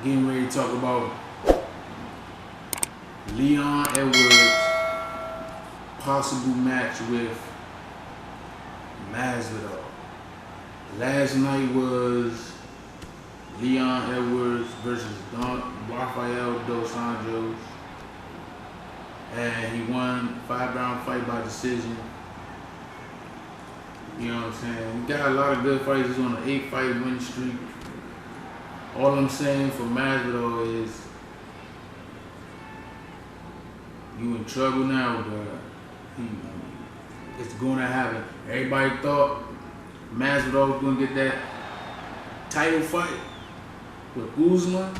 getting ready to talk about Leon Edwards' possible match with Masvidal. Last night was Leon Edwards versus Rafael Dos Anjos, and he won 5-round fight by decision. You know what I'm saying? He got a lot of good fights. He's on an 8-fight win streak. All I'm saying for Masvidal is you in trouble now, but it's going to happen. Everybody thought Masvidal was going to get that title fight with Usman,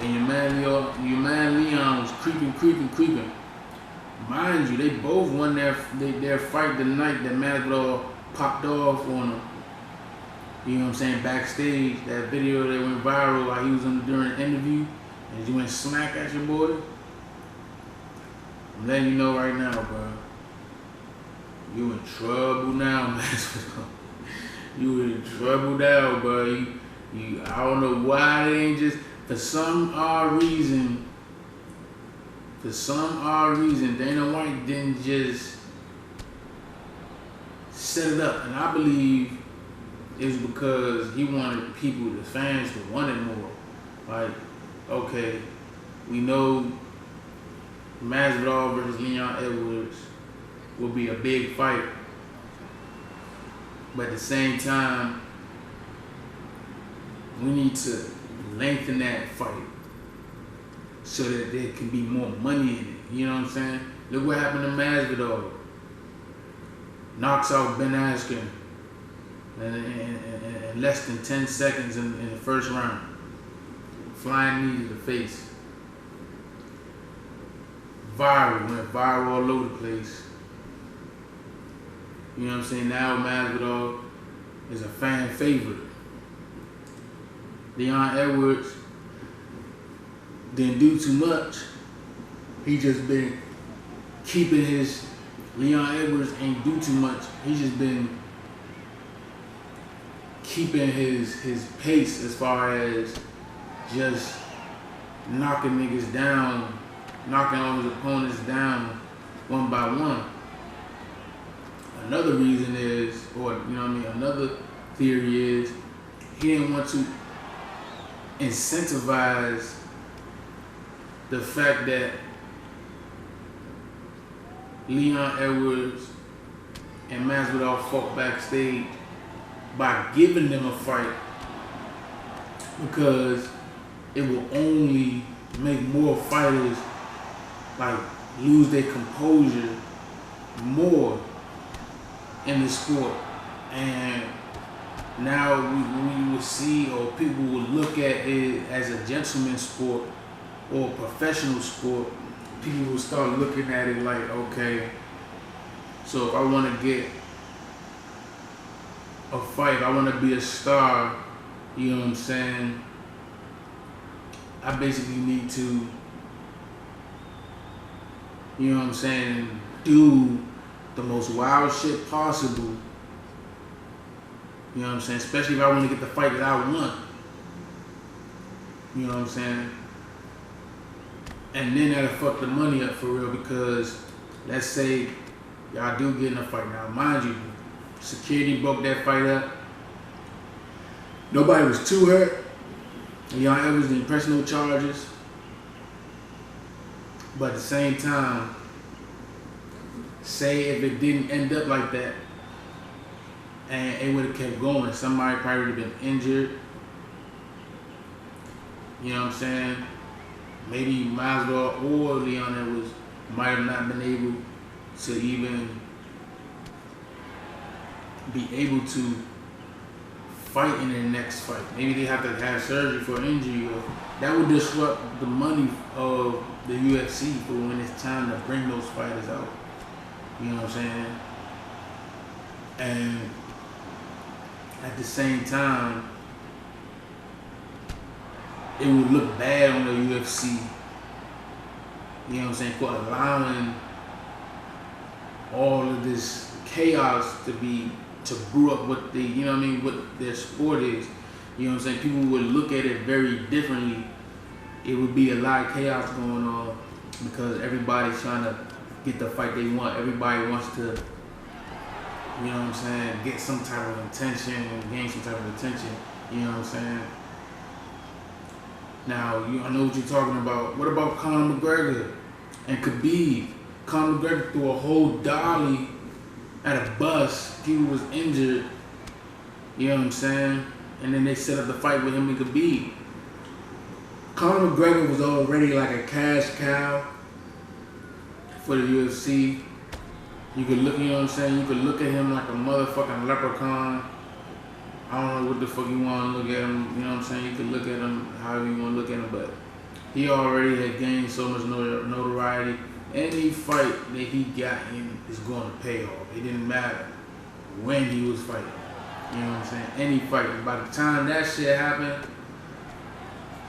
and your man Leon was creeping. Mind you, they both won their fight the night that Masvidal popped off on him. You know what I'm saying? Backstage, that video that went viral while he was during an interview, and he went smack at your boy. I'm letting you know right now, bro. You in trouble now, Masvidal. You in trouble now, bro. I don't know why they ain't just, for some odd reason, Dana White didn't just set it up. And I believe it was because he wanted people, the fans, to want it more. Like, okay, we know Masvidal versus Leon Edwards will be a big fight. But at the same time, we need to lengthen that fight so that there can be more money in it. You know what I'm saying? Look what happened to Masvidal. Knocks out Ben Askren in less than 10 seconds in the first round. Flying knee to the face. Went viral all over the place. You know what I'm saying? Now Masvidal is a fan favorite. Leon Edwards didn't do too much. He just been keeping his, Leon Edwards ain't do too much. He just been keeping his pace as far as just knocking niggas down, knocking all his opponents down one by one. Another reason is, or you know what I mean, another theory is he didn't want to incentivize the fact that Leon Edwards and Masvidal fought backstage by giving them a fight, because it will only make more fighters like lose their composure more in the sport. And now we will see, or people will look at it as a gentleman's sport or professional sport. People will start looking at it like, okay, so if I want to get a fight, I want to be a star, you know what I'm saying, I basically need to, you know what I'm saying, do the most wild shit possible. You know what I'm saying? Especially if I want to get the fight that I want. You know what I'm saying? And then that'll fuck the money up for real, because let's say y'all do get in a fight. Now, mind you, security broke that fight up. Nobody was too hurt. Leon Edwards didn't press no charges. But at the same time, say if it didn't end up like that, and it would have kept going, somebody probably would have been injured. You know what I'm saying? Maybe Masvidal or Leon Edwards might have not been able to even be able to fight in their next fight. Maybe they have to have surgery for injury, or that would disrupt the money of the UFC for when it's time to bring those fighters out. You know what I'm saying? And at the same time, it would look bad on the UFC, you know what I'm saying, for allowing all of this chaos to brew up what they, you know what I mean, what their sport is. You know what I'm saying? People would look at it very differently. It would be a lot of chaos going on because everybody's trying to get the fight they want. Everybody wants to, you know what I'm saying, get some type of attention and gain some type of attention. You know what I'm saying? Now, I know what you're talking about. What about Conor McGregor and Khabib? Conor McGregor threw a whole dolly at a bus. People was injured. You know what I'm saying? And then they set up the fight with him and Khabib. Conor McGregor was already like a cash cow for the UFC. You could look, you know what I'm saying? You could look at him like a motherfucking leprechaun. I don't know what the fuck you want to look at him. You know what I'm saying? You could look at him however you want to look at him, but he already had gained so much notoriety. Any fight that he got in is going to pay off. It didn't matter when he was fighting. You know what I'm saying? Any fight. And by the time that shit happened,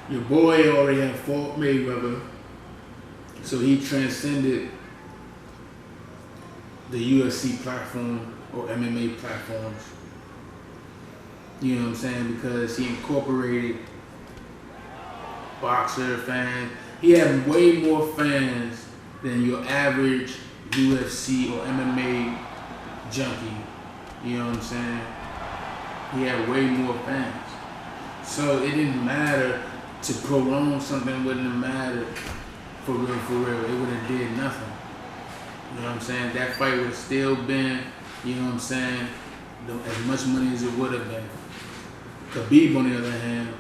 your boy already had fought Mayweather, so he transcended the UFC platform or MMA platforms. You know what I'm saying? Because he incorporated boxer fans. He had way more fans than your average UFC or MMA junkie. You know what I'm saying? He had way more fans. So it didn't matter to prolong something. It wouldn't have mattered for real, for real. It would have did nothing. You know what I'm saying? That fight would have still been, you know what I'm saying, as much money as it would have been. Khabib, on the other hand,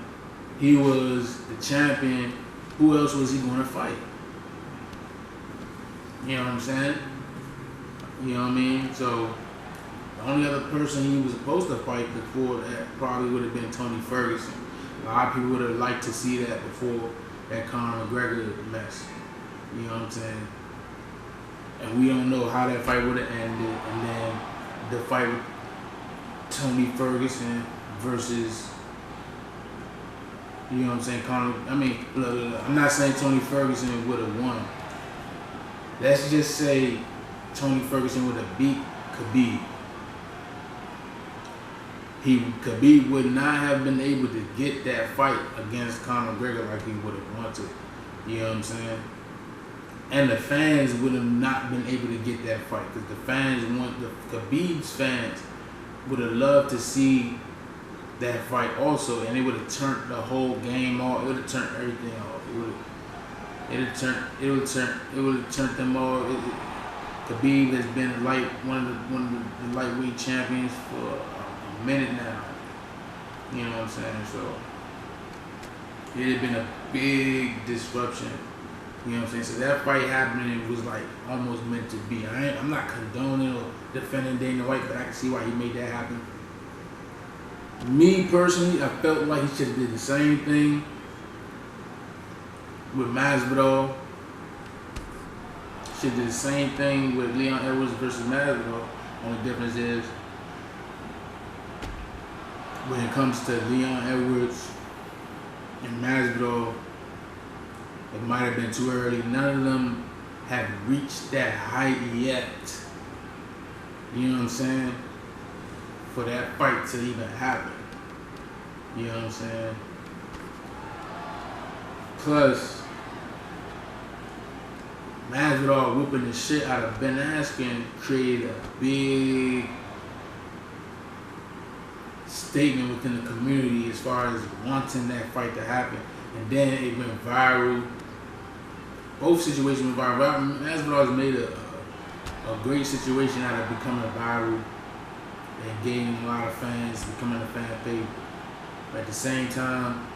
he was the champion. Who else was he going to fight? You know what I'm saying? You know what I mean? So the only other person he was supposed to fight before that probably would have been Tony Ferguson. A lot of people would have liked to see that before that Conor McGregor mess. You know what I'm saying? And we don't know how that fight would have ended. And then the fight with Tony Ferguson versus, you know what I'm saying, Conor. I mean, look, I'm not saying Tony Ferguson would have won. Let's just say Tony Ferguson would have beat Khabib. Khabib would not have been able to get that fight against Conor McGregor like he would have wanted. You know what I'm saying? And the fans would have not been able to get that fight because the fans Khabib's fans would have loved to see that fight also, and it would have turned the whole game off. It would have turned everything off. It would have turned them all. Khabib has been one of the lightweight champions for a minute now. You know what I'm saying? So it had been a big disruption. You know what I'm saying? So that fight happening was like almost meant to be. I'm not condoning or defending Dana White, but I can see why he made that happen. Me personally, I felt like he should have did the same thing with Masvidal. Should do the same thing with Leon Edwards versus Masvidal. Only difference is when it comes to Leon Edwards and Masvidal, it might have been too early. None of them have reached that height yet. You know what I'm saying? For that fight to even happen. You know what I'm saying? Plus, Masvidal whooping the shit out of Ben Askren created a big statement within the community as far as wanting that fight to happen. And then it went viral. Both situations went viral. Masvidal has made a great situation out of becoming viral and gaining a lot of fans, becoming a fan favorite. But at the same time,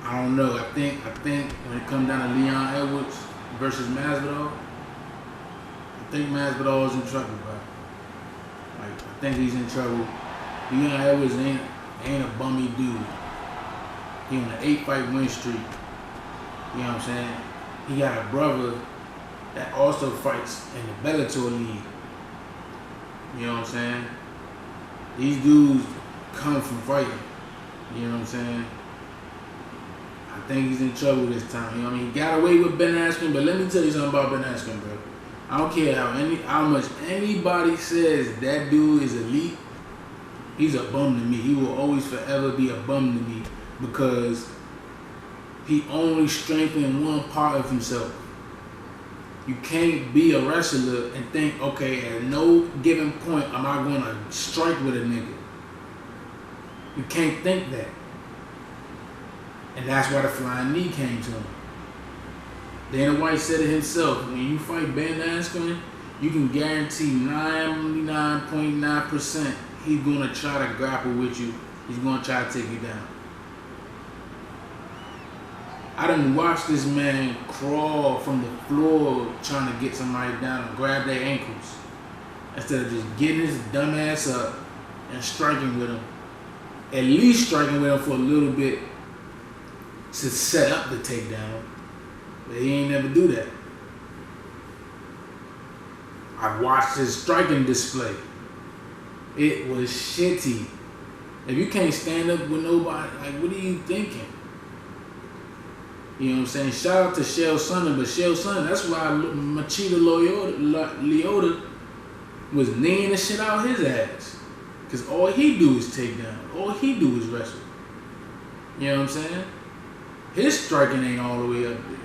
I don't know. I think when it comes down to Leon Edwards versus Masvidal, I think Masvidal is in trouble, bro. Like, I think he's in trouble. Leon Edwards ain't a bummy dude. He on an 8-fight win streak. You know what I'm saying? He got a brother that also fights in the Bellator league. You know what I'm saying? These dudes come from fighting. You know what I'm saying? I think he's in trouble this time. You know what I mean? He got away with Ben Askren, but let me tell you something about Ben Askren, bro. I don't care how much anybody says that dude is elite. He's a bum to me. He will always forever be a bum to me because he only strengthened one part of himself. You can't be a wrestler and think, okay, at no given point am I going to strike with a nigga. You can't think that. And that's why the flying knee came to him. Dana White said it himself. When you fight Ben Askren, you can guarantee 99.9% he's going to try to grapple with you. He's going to try to take you down. I done watched this man crawl from the floor trying to get somebody down and grab their ankles instead of just getting his dumb ass up and striking with him. At least striking with him for a little bit to set up the takedown. But he ain't never do that. I watched his striking display. It was shitty. If you can't stand up with nobody, like, what are you thinking? You know what I'm saying? Shout out to Chael Sonnen, but Chael Sonnen, that's why Machida Leota was kneeing the shit out his ass. Because all he do is take down. All he do is wrestle. You know what I'm saying? His striking ain't all the way up there.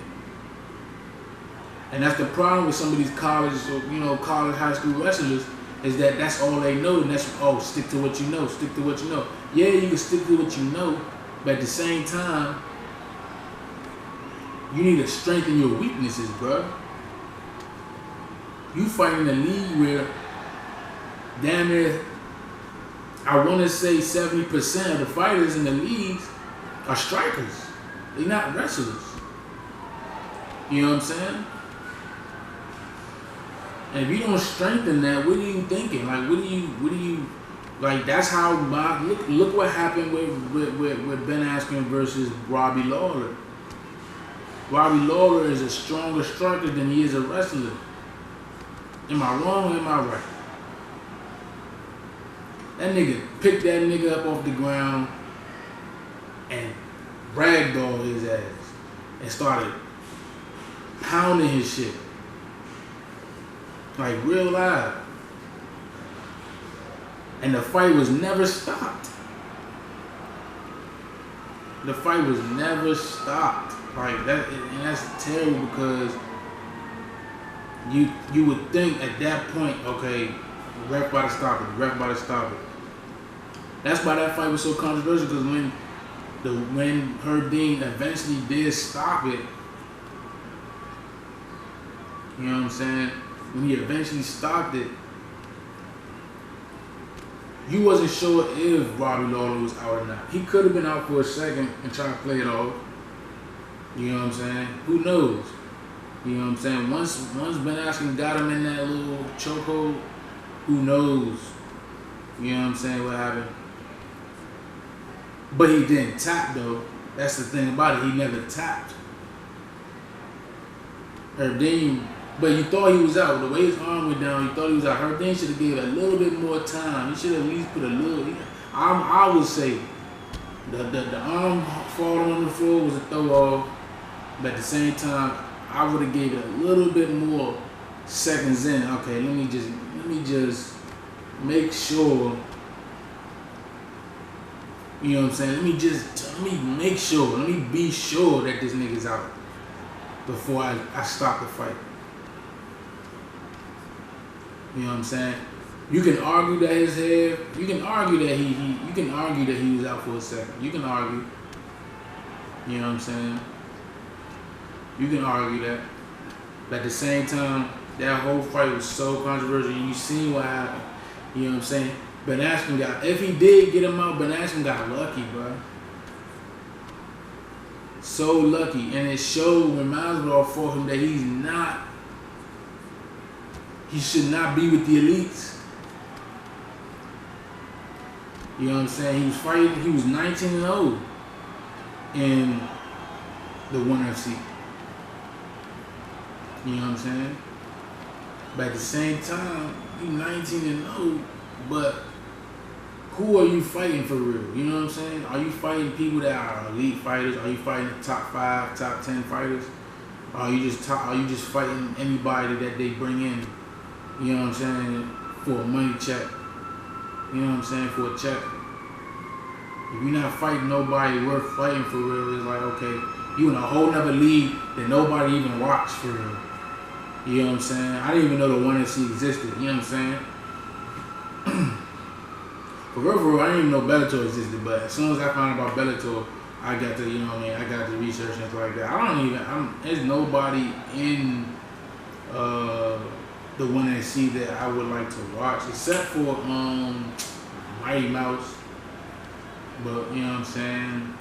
And that's the problem with some of these college or, college high school wrestlers is that that's all they know. And that's, stick to what you know, stick to what you know. Yeah, you can stick to what you know, but at the same time, you need to strengthen your weaknesses, bro. You fight in a league where damn near, I want to say 70% of the fighters in the leagues are strikers. They're not wrestlers. You know what I'm saying? And if you don't strengthen that, what are you thinking? Like, what do you, like, that's how, look what happened with Ben Askren versus Robbie Lawler. Robbie Lawler is a stronger striker than he is a wrestler. Am I wrong or am I right? That nigga picked that nigga up off the ground and ragdolled his ass and started pounding his shit. Like real live. And the fight was never stopped. The fight was never stopped. Like that, and that's terrible because you would think at that point, okay, ref about to stop it, ref about to stop it. That's why that fight was so controversial, because when Herb Dean eventually did stop it, you know what I'm saying? When he eventually stopped it, you wasn't sure if Robbie Lawler was out or not. He could have been out for a second and tried to play it off. You know what I'm saying? Who knows? You know what I'm saying? Once Ben Askren got him in that little chokehold, who knows? You know what I'm saying? What happened? But he didn't tap though. That's the thing about it. He never tapped. Herb Dean, but you thought he was out. The way his arm went down, you thought he was out. Herb Dean should have given it a little bit more time. He should have at least put a little. I would say the arm falling on the floor was a throw off. But at the same time, I would have gave it a little bit more seconds in. Okay, let me just make sure. You know what I'm saying? Let me make sure. Let me be sure that this nigga's out before I stop the fight. You know what I'm saying? You can argue that his head. You can argue that you can argue that he was out for a second. You can argue. You know what I'm saying? You can argue that. But at the same time, that whole fight was so controversial. You seen what happened. You know what I'm saying? Ben Askren if he did get him out, Ben Askren got lucky, bro. So lucky. And it showed when Masvidal fought him that he should not be with the elites. You know what I'm saying? He was 19-0 in the ONE FC. You know what I'm saying? But at the same time, you 19-0, but who are you fighting for real? You know what I'm saying? Are you fighting people that are elite fighters? Are you fighting the top 5, top 10 fighters? Or are you just fighting anybody that they bring in? You know what I'm saying? For a money check. You know what I'm saying? For a check. If you're not fighting nobody worth fighting for real, it's like, okay, you in a whole nother league that nobody even watched for real. You know what I'm saying? I didn't even know the 1FC existed. You know what I'm saying? For real, I didn't even know Bellator existed. But as soon as I found out about Bellator, I got to, you know what I mean? I got to research and stuff like that. There's nobody in the 1FC that I would like to watch, except for Mighty Mouse. But, you know what I'm saying?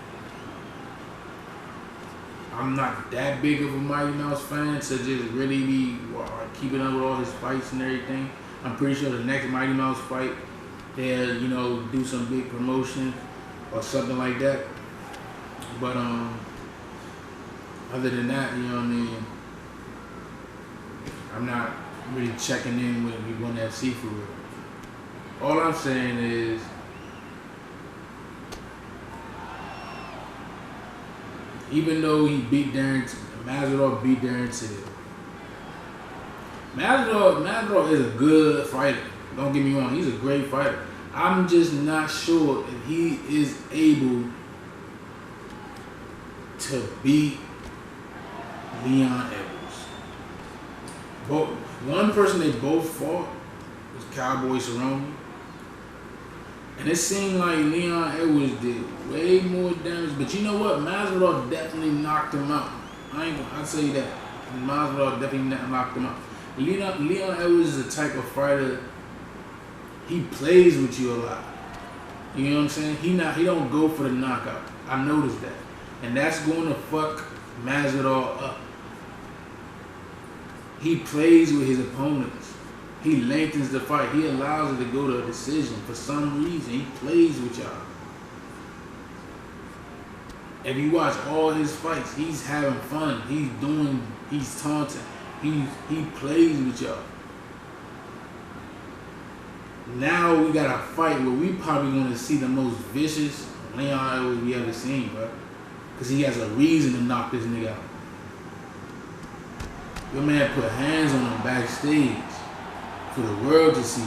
I'm not that big of a Mighty Mouse fan to just really be keeping up with all his fights and everything. I'm pretty sure the next Mighty Mouse fight, they'll, you know, do some big promotion or something like that. But other than that, you know what I mean, I'm not really checking in with E1FC for real. All I'm saying is, even though he beat Masvidal beat Darren Till. Masvidal is a good fighter. Don't get me wrong, he's a great fighter. I'm just not sure if he is able to beat Leon Edwards. But one person they both fought was Cowboy Cerrone. And it seemed like Leon Edwards did way more damage. But you know what? Masvidal definitely knocked him out. I'd say that. Masvidal definitely knocked him out. Leon Edwards is the type of fighter, he plays with you a lot. You know what I'm saying? He don't go for the knockout. I noticed that. And that's going to fuck Masvidal up. He plays with his opponents. He lengthens the fight. He allows it to go to a decision. For some reason, he plays with y'all. If you watch all his fights, he's having fun. He's taunting. He plays with y'all. Now we got a fight where we probably going to see the most vicious Leon Edwards we ever seen, bro. Because he has a reason to knock this nigga out. Your man put hands on him backstage for the world to see.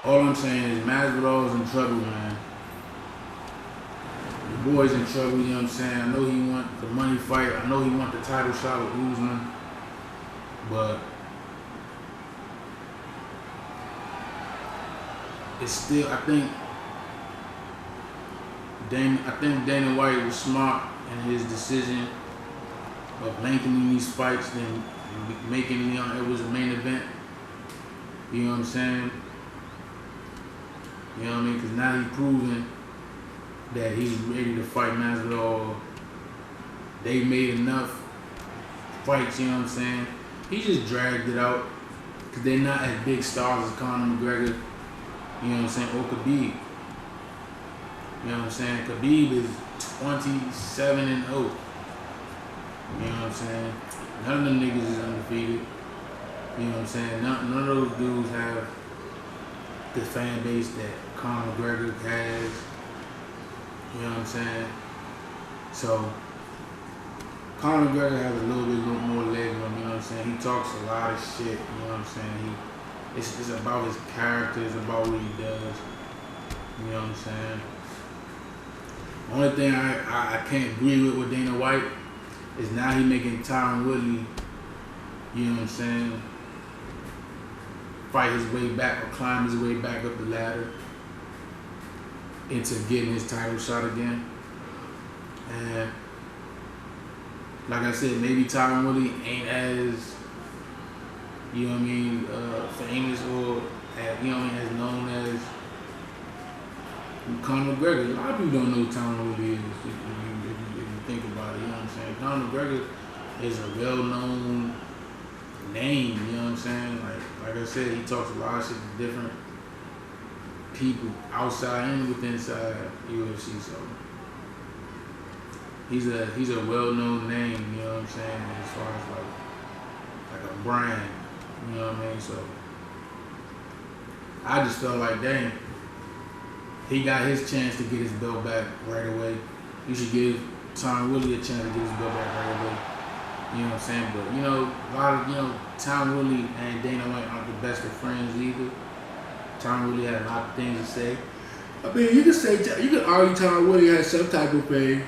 All I'm saying is Masvidal's in trouble, man. The boy's in trouble, you know what I'm saying? I know he want the money fight. I know he want the title shot with Usman. But it's still, I think Dana White was smart in his decision of lengthening these fights and making Leon Edwards a main event. You know what I'm saying? You know what I mean? Because now he's proven that he's ready to fight Masvidal. They made enough fights, you know what I'm saying? He just dragged it out because they're not as big stars as Conor McGregor, you know what I'm saying, or Khabib. You know what I'm saying? Khabib is 27-0. You know what I'm saying? None of them niggas is undefeated. You know what I'm saying? None of those dudes have the fan base that Conor McGregor has. You know what I'm saying? So, Conor McGregor has a little bit more leg on him, you know what I'm saying? He talks a lot of shit, you know what I'm saying? It's about his character, it's about what he does. You know what I'm saying? The only thing I can't agree with Dana White is now he making Tyron Woodley, you know what I'm saying, fight his way back or climb his way back up the ladder into getting his title shot again. And like I said, maybe Tyron Woodley ain't as, you know what I mean, famous or as, you know what I mean, as known as Conor McGregor. A lot of people don't know who Tyron Woodley is if you think about it, you know what I'm saying. Conor McGregor is a well-known name, you know what I'm saying? Like I said, he talks a lot of shit to different people outside and within UFC, so he's a well-known name, you know what I'm saying, as far as like a brand, you know what I mean? So I just felt like, dang, he got his chance to get his belt back right away. You should give Tyron Woodley a chance to get his belt back right away. You know what I'm saying? But, you know, a lot of, Tyron Woodley and Dana White aren't the best of friends either. Tom Woodley had a lot of things to say. I mean, you could argue Tom Woodley has some type of fame.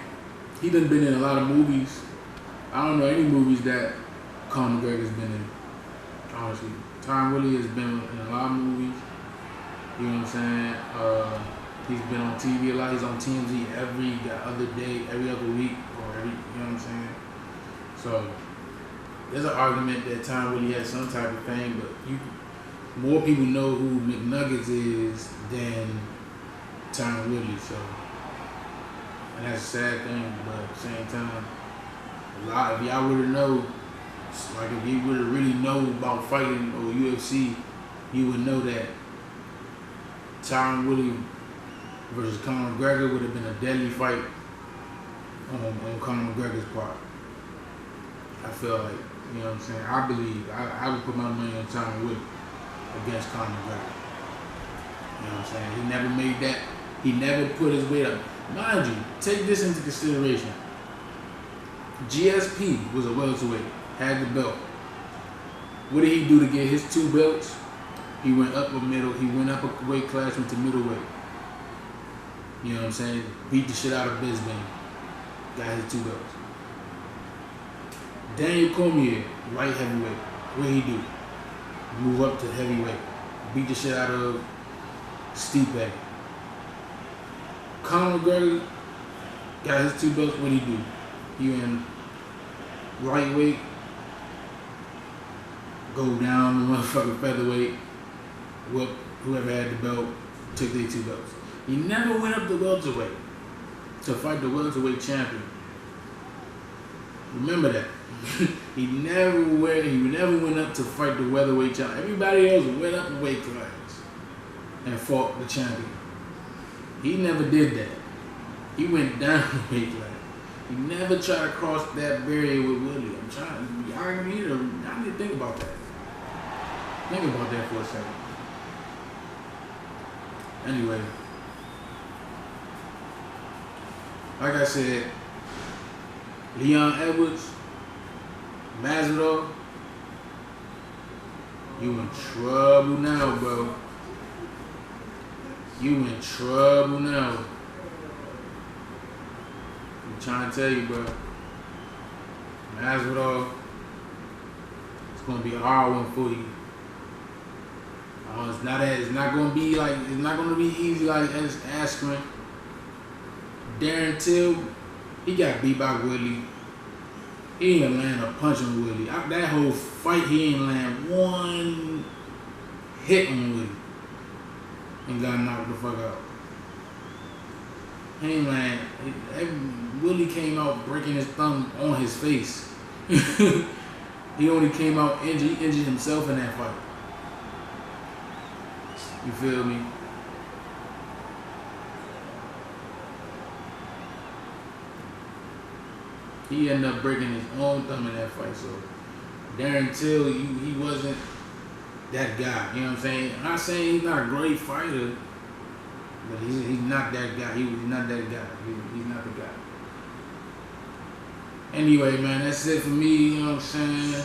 He done been in a lot of movies. I don't know any movies that Conor McGregor's been in. Honestly, Tom Woodley has been in a lot of movies. You know what I'm saying? He's been on TV a lot. He's on TMZ every other day, every other week, or every. You know what I'm saying? So there's an argument that Tom Woodley has some type of fame, but more people know who McNuggets is than Tom Woodley. So, and that's a sad thing, but at the same time, if y'all would have know, like if you would have really know about fighting or UFC, you would know that Tom Woodley versus Conor McGregor would have been a deadly fight on Conor McGregor's part. I feel like, you know what I'm saying? I believe, I would put my money on Tom Woodley against Conor McGregor. You know what I'm saying? He never made that, he never put his weight up. Mind you, take this into consideration. GSP was a welterweight, had the belt. What did he do to get his 2 belts? He went up a weight class, went to middleweight. You know what I'm saying? Beat the shit out of Bisbane. Got his 2 belts. Daniel Cormier, light heavyweight. What did he do? Move up to heavyweight. Beat the shit out of Stipe. Conor McGregor got his 2 belts. What did he do? He in lightweight, go down the motherfucking featherweight, whoop whoever had the belt, took their 2 belts. He never went up to welterweight to fight the welterweight champion. Remember that. He never went up to fight the welterweight champion. Everybody else went up a weight class and fought the champion. He never did that. He went down the weight class. He never tried to cross that barrier with Woodley. Y'all need to think about that. Think about that for a second. Anyway, like I said, Leon Edwards, Masvidal, you in trouble now, bro. You in trouble now. I'm trying to tell you, bro. Masvidal, it's gonna be a hard one for you. It's not gonna be easy like Askren. Darren Till, he got beat by Woodley. He didn't land a punch on Woodley. That whole fight, he didn't land one hit on Woodley and got knocked the fuck out. He didn't land. Woodley came out breaking his thumb on his face. He only came out injured. He injured himself in that fight. You feel me? He ended up breaking his own thumb in that fight. So Darren Till, he wasn't that guy. You know what I'm saying? I'm not saying he's not a great fighter, but he's not that guy. He's not that guy. He's not the guy. Anyway, man, that's it for me. You know what I'm saying?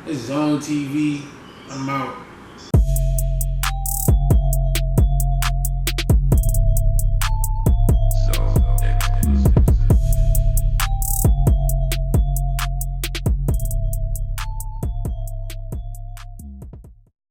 It's Zone TV. I'm out.